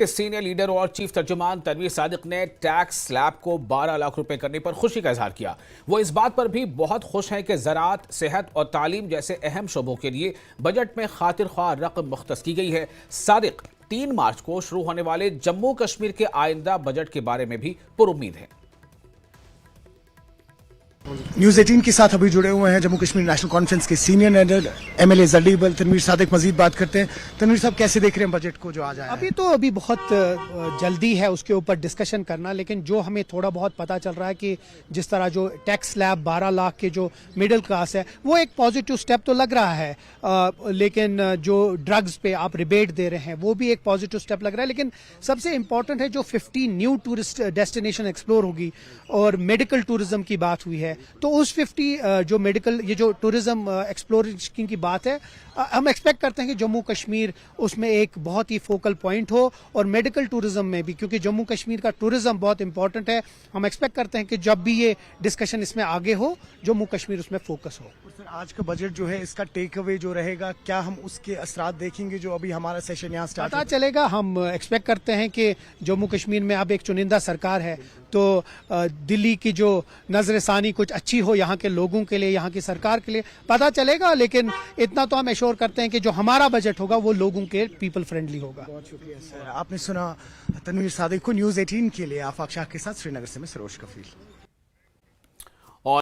Senior leader اور chief ترجمان تنویر صادق نے ٹیکس سلیب کو 12 لاکھ روپے کرنے پر خوشی کا اظہار کیا۔ وہ اس بات پر بھی بہت خوش ہیں کہ زراعت، صحت اور تعلیم جیسے اہم شعبوں کے لیے بجٹ میں خاطر خواہ رقم مختص کی گئی ہے۔ صادق 3 مارچ کو شروع ہونے والے جموں کشمیر کے آئندہ بجٹ کے بارے میں بھی پر امید ہیں۔ نیوز 18 کے ساتھ ابھی جڑے ہوئے ہیں جموں کشمیر نیشنل کانفرنس کے senior leader M L A Zadibal Tanvir Sadiq. مزید بات کرتے ہیں۔ تنویر صاحب، کیسے دیکھ رہے ہیں بجٹ کو جو آج آیا ہے؟ ابھی بہت جلدی ہے اس کے اوپر ڈسکشن کرنا، لیکن جو ہمیں تھوڑا بہت پتا چل رہا ہے کہ جس طرح جو ٹیکس سلیب 12 لاکھ کے جو مڈل کلاس ہے وہ ایک پازیٹیو سٹیپ تو لگ رہا ہے، لیکن جو ڈرگز پہ آپ ریبیٹ دے رہے ہیں وہ بھی ایک پازیٹیو سٹیپ لگ رہا ہے۔ لیکن سب سے امپورٹنٹ ہے جو 50 نیو ٹورسٹ ڈیسٹینیشن ایکسپلور ہوگی اور میڈیکل ٹورزم کی بات ہوئی ہے، تو اس 50 جو میڈیکل یہ جو ٹورزم ایکسپلوریشن کی بات ہے، ہم ایکسپیکٹ کرتے ہیں کہ جموں کشمیر اس میں ایک بہت ہی فوکل پوائنٹ ہو، اور میڈیکل ٹورزم میں بھی، کیونکہ جموں کشمیر کا ٹورزم بہت امپورٹنٹ ہے، ہم ایکسپیکٹ کرتے ہیں کہ جب بھی یہ ڈسکشن اس میں آگے ہو جموں کشمیر اس میں فوکس ہو۔ سر، آج کا بجٹ جو ہے اس کا ٹیک اوے جو رہے گا، کیا ہم اس کے اثرات دیکھیں گے جو ابھی ہمارا سیشن یہاں سٹارٹ پتا چلے گا؟ ہم ایکسپیکٹ کرتے ہیں کہ جموں کشمیر میں اب ایک چنندہ سرکار ہے، تو دلی کی جو نظر ثانی کچھ اچھی ہو یہاں کے لوگوں کے لیے، یہاں کی سرکار کے لیے، پتا چلے گا۔ لیکن اتنا تو ہم ایشور کرتے ہیں کہ جو ہمارا بجٹ ہوگا وہ لوگوں کے پیپل فرینڈلی ہوگا۔ بہت شکریہ سر۔ آپ نے سنا تنویر صادق کو۔ نیوز 18 کے لیے آفاق شاہ کے ساتھ سری نگر سے میں سروج کفیل۔